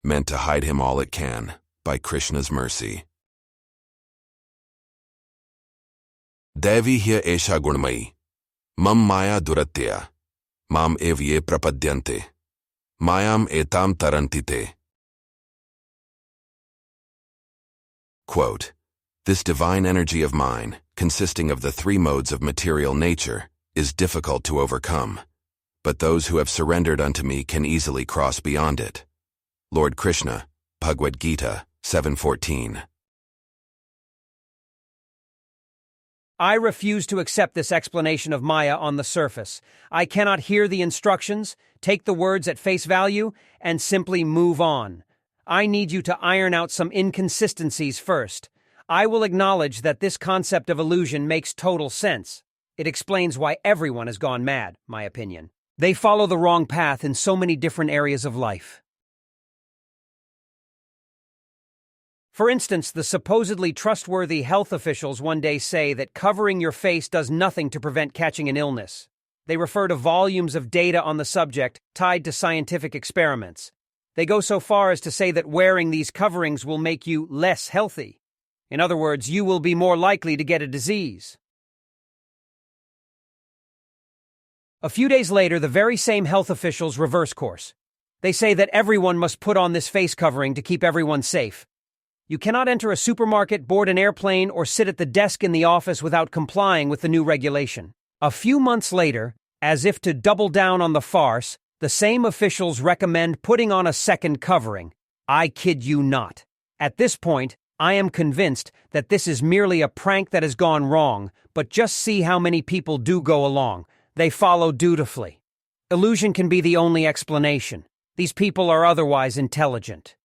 meant to hide him all it can, by Krishna's mercy. Devi hya esha gunmayi, mam maya duratya, mam ev ye prapadyante, mayam etam tarantite. Quote, this divine energy of mine, consisting of the three modes of material nature, is difficult to overcome, but those who have surrendered unto me can easily cross beyond it. Lord Krishna, Bhagavad-gita, 7:14. I refuse to accept this explanation of Maya on the surface. I cannot hear the instructions, take the words at face value, and simply move on. I need you to iron out some inconsistencies first. I will acknowledge that this concept of illusion makes total sense. It explains why everyone has gone mad, my opinion. They follow the wrong path in so many different areas of life. For instance, the supposedly trustworthy health officials one day say that covering your face does nothing to prevent catching an illness. They refer to volumes of data on the subject tied to scientific experiments. They go so far as to say that wearing these coverings will make you less healthy. In other words, you will be more likely to get a disease. A few days later, the very same health officials reverse course. They say that everyone must put on this face covering to keep everyone safe. You cannot enter a supermarket, board an airplane, or sit at the desk in the office without complying with the new regulation. A few months later, as if to double down on the farce, the same officials recommend putting on a second covering. I kid you not. At this point, I am convinced that this is merely a prank that has gone wrong, but just see how many people do go along. They follow dutifully. Illusion can be the only explanation. These people are otherwise intelligent.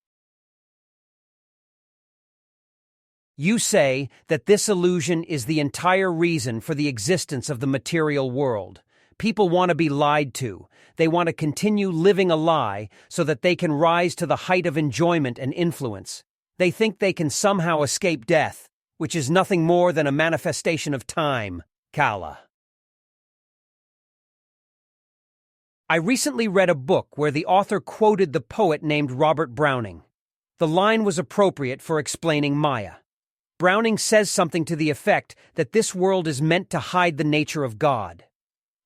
You say that this illusion is the entire reason for the existence of the material world. People want to be lied to. They want to continue living a lie so that they can rise to the height of enjoyment and influence. They think they can somehow escape death, which is nothing more than a manifestation of time, Kala. I recently read a book where the author quoted the poet named Robert Browning. The line was appropriate for explaining Maya. Browning says something to the effect that this world is meant to hide the nature of God.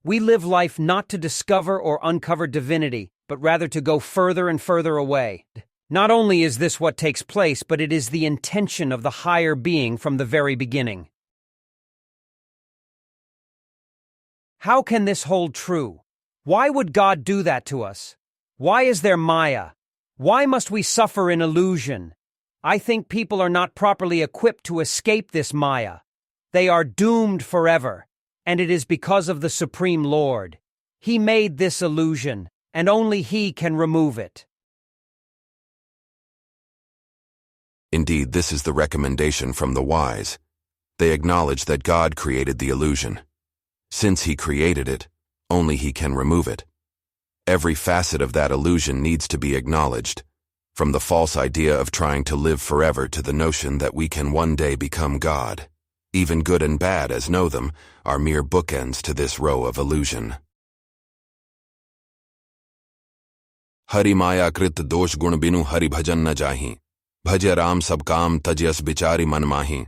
We live life not to discover or uncover divinity, but rather to go further and further away. Not only is this what takes place, but it is the intention of the higher being from the very beginning. How can this hold true? Why would God do that to us? Why is there Maya? Why must we suffer in illusion? I think people are not properly equipped to escape this Maya. They are doomed forever, and it is because of the Supreme Lord. He made this illusion, and only He can remove it. Indeed, this is the recommendation from the wise. They acknowledge that God created the illusion. Since He created it, only He can remove it. Every facet of that illusion needs to be acknowledged, from the false idea of trying to live forever to the notion that we can one day become God. Even good and bad, as know them, are mere bookends to this row of illusion. Hari maya krit dosh gun binu hari bhajan na jahi. Bhaja ram sab kam tajas bichari man mahi.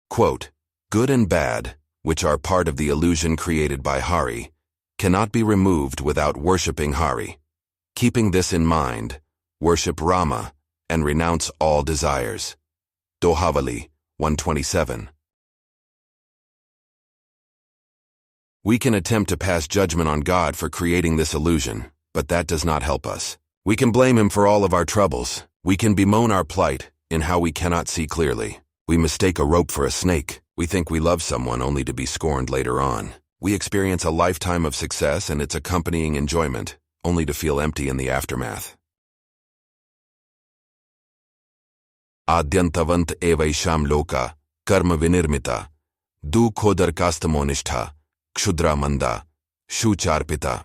Quote, good and bad, which are part of the illusion created by Hari, cannot be removed without worshipping Hari. Keeping this in mind, worship Rama and renounce all desires. Dohavali 127. We can attempt to pass judgment on God for creating this illusion, but that does not help us. We can blame Him for all of our troubles. We can bemoan our plight in how we cannot see clearly. We mistake a rope for a snake. We think we love someone only to be scorned later on. We experience a lifetime of success and its accompanying enjoyment, only to feel empty in the aftermath. Adyantavant evaisham loka, karma vinirmita, du khodar kastamonishta, kshudra manda, shucharpita.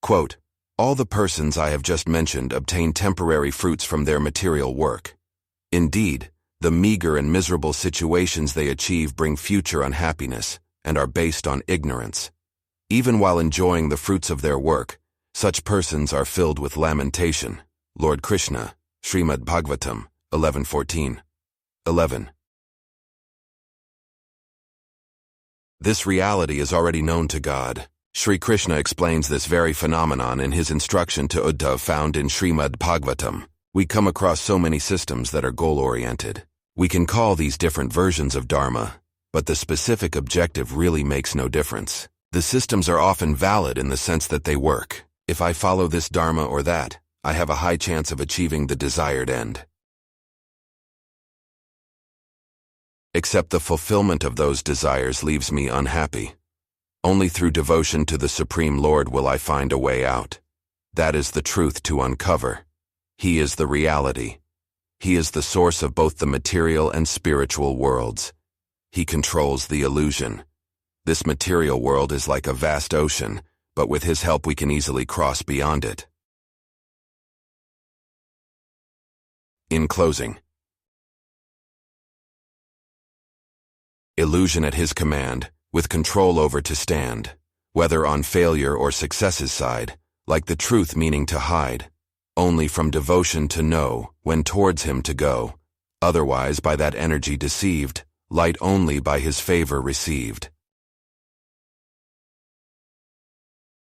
Quote, all the persons I have just mentioned obtain temporary fruits from their material work. Indeed, the meager and miserable situations they achieve bring future unhappiness and are based on ignorance. Even while enjoying the fruits of their work, such persons are filled with lamentation. Lord Krishna, Srimad Bhagavatam, 11:14. 11. This reality is already known to God. Sri Krishna explains this very phenomenon in his instruction to Uddhav found in Srimad Bhagavatam. We come across so many systems that are goal-oriented. We can call these different versions of Dharma, but the specific objective really makes no difference. The systems are often valid in the sense that they work. If I follow this Dharma or that, I have a high chance of achieving the desired end. Except the fulfillment of those desires leaves me unhappy. Only through devotion to the Supreme Lord will I find a way out. That is the truth to uncover. He is the reality. He is the source of both the material and spiritual worlds. He controls the illusion. This material world is like a vast ocean, but with His help we can easily cross beyond it. In closing, illusion at His command, with control over to stand, whether on failure or success's side, like the truth meaning to hide, only from devotion to know, when towards Him to go, otherwise by that energy deceived, light only by His favor received.